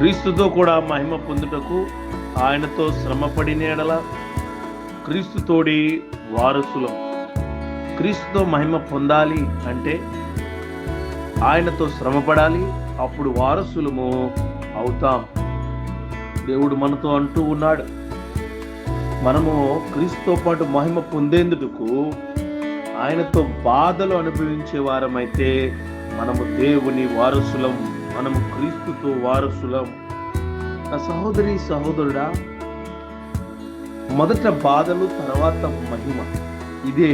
క్రీస్తుతో కూడా మహిమ పొందుటకు ఆయనతో శ్రమపడిన ఎడల క్రీస్తుతోడి వారసులం. క్రీస్తుతో మహిమ పొందాలి అంటే ఆయనతో శ్రమపడాలి, అప్పుడు వారసులము అవుతాం. దేవుడు మనతో అంటూ ఉన్నాడు, మనము క్రీస్తుతో పాటు మహిమ పొందేందుకు ఆయనతో బాధలు అనుభవించే వారమైతే మనము దేవుని వారసులం, మనము క్రీస్తుతో వారసులం. నా సహోదరి సహోదరుడా, మొదట బాధలు, తర్వాత మహిమ. ఇదే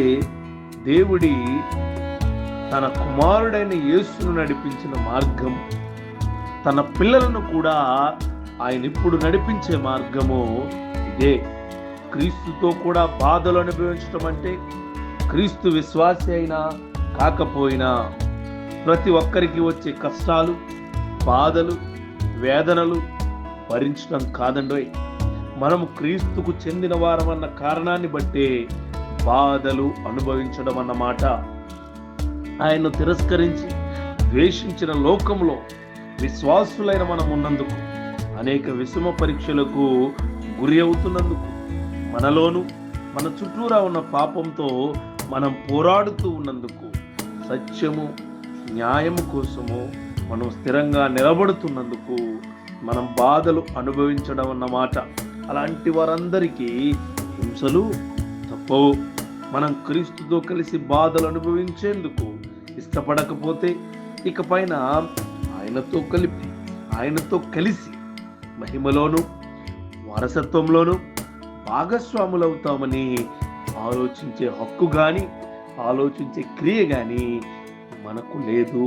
దేవుడి తన కుమారుడైన యేసును నడిపించిన మార్గం. తన పిల్లలను కూడా ఆయన ఇప్పుడు నడిపించే మార్గము ఇదే. క్రీస్తుతో కూడా బాధలు అనుభవించడం అంటే క్రీస్తు విశ్వాసి అయినా కాకపోయినా ప్రతి ఒక్కరికి వచ్చే కష్టాలు, బాధలు, వేదనలు భరించడం కాదండోయ్. మనము క్రీస్తుకు చెందిన వారమన్న కారణాన్ని బట్టే బాధలు అనుభవించడం అన్నమాట. ఆయన్ను తిరస్కరించి ద్వేషించిన లోకంలో విశ్వాసులైన మనం ఉన్నందుకు, అనేక విషమ పరీక్షలకు గురి అవుతున్నందుకు, మనలోను మన చుట్టూరా ఉన్న పాపంతో మనం పోరాడుతూ ఉన్నందుకు, సత్యము న్యాయము కోసము మనం స్థిరంగా నిలబడుతున్నందుకు మనం బాధలు అనుభవించడం అన్నమాట. అలాంటి వారందరికీ హింసలు తప్పవు. మనం క్రీస్తుతో కలిసి బాధలు అనుభవించేందుకు ఇష్టపడకపోతే ఇక పైన ఆయనతో కలిసి మహిమలోను వారసత్వంలోను భాగస్వాములవుతామని ఆలోచించే హక్కు కానీ ఆలోచించే క్రియ కానీ మనకు లేదు.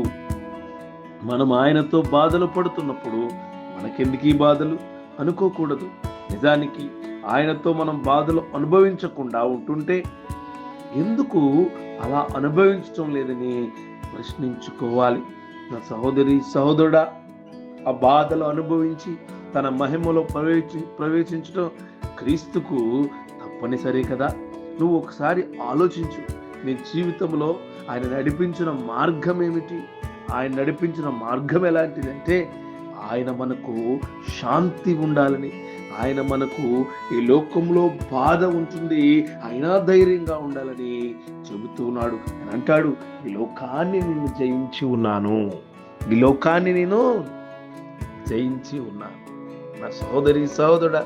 మనం ఆయనతో బాధలు పడుతున్నప్పుడు మనకెందుకు ఈ బాధలు అనుకోకూడదు. నిజానికి ఆయనతో మనం బాధలు అనుభవించకుండా ఉంటుంటే ఎందుకు అలా అనుభవించడం లేదని ప్రశ్నించుకోవాలి. నా సహోదరి సహోదరుడా, ఆ బాధలు అనుభవించి తన మహిమలో ప్రవేశించడం క్రీస్తుకు తప్పనిసరి కదా. నువ్వు ఒకసారి ఆలోచించు, నీ జీవితంలో ఆయన నడిపించిన మార్గం ఏమిటి? ఆయన నడిపించిన మార్గం ఎలాంటిదంటే ఆయన మనకు శాంతి ఉండాలని, ఆయన మనకు ఈ లోకంలో బాధ ఉంటుంది అయినా ధైర్యంగా ఉండాలని చెబుతున్నాడు. అని అంటాడు, ఈ లోకాన్ని నేను జయించి ఉన్నాను, ఈ లోకాన్ని నేను జయించి ఉన్నాను. నా సహోదరి సహోదరుడా,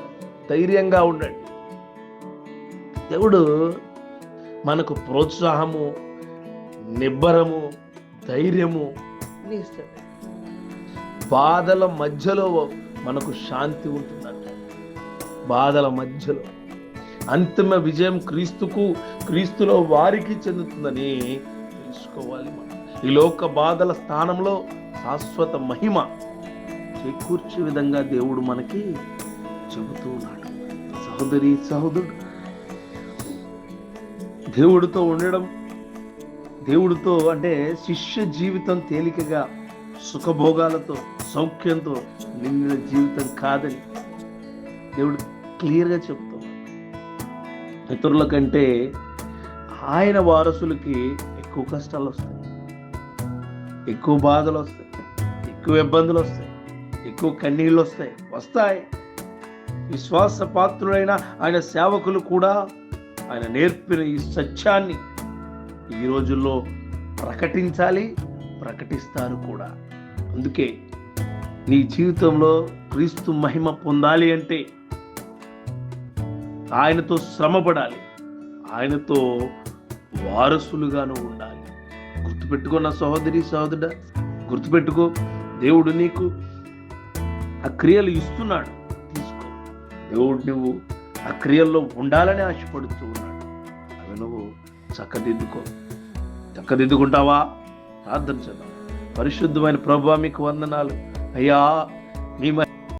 ధైర్యంగా ఉండండి. దేవుడు మనకు ప్రోత్సాహము, నిబ్బరము, ధైర్యము ఇస్తాడు. బాధల మధ్యలో మనకు శాంతి ఉంటుందంట. బాధల మధ్యలో అంతిమ విజయం క్రీస్తులో వారికి చెందుతుందని తెలుసుకోవాలి. మనం ఈ లోక బాధల స్థానంలో శాశ్వత మహిమ చేకూర్చే విధంగా దేవుడు మనకి చెబుతూ ఉన్నాడు. సహోదరి సహోదరుడు, దేవుడితో ఉండడం, దేవుడితో అంటే శిష్య జీవితం తేలికగా సుఖభోగాలతో సౌఖ్యంతో నిండిన జీవితం కాదని దేవుడు క్లియర్గా చెప్తున్నాడు. ఇతరుల కంటే ఆయన వారసులకి ఎక్కువ కష్టాలు వస్తాయి, ఎక్కువ బాధలు వస్తాయి, ఎక్కువ ఇబ్బందులు వస్తాయి, ఎక్కువ కన్నీళ్ళు వస్తాయి. విశ్వాసపాత్రులైన ఆయన సేవకులు కూడా ఆయన నేర్పిన ఈ సత్యాన్ని ఈ రోజుల్లో ప్రకటిస్తారు కూడా. అందుకే నీ జీవితంలో క్రీస్తు మహిమ పొందాలి అంటే ఆయనతో శ్రమపడాలి, ఆయనతో వారసులుగాను ఉండాలి. గుర్తుపెట్టుకో నా సహోదరి సహోదరుడా, గుర్తుపెట్టుకో. దేవుడు నీకు ఆ క్రియలు ఇస్తున్నాడు, తీసుకో. దేవుడు నువ్వు ఆ క్రియల్లో ఉండాలని ఆశపడుతూ ఉన్నాడు. అవి నువ్వు చక్కదిద్దుకుంటావా? ప్రార్థన చేద్దాం. పరిశుద్ధమైన ప్రభువా, మీకు వందనాలు అయ్యా. మీ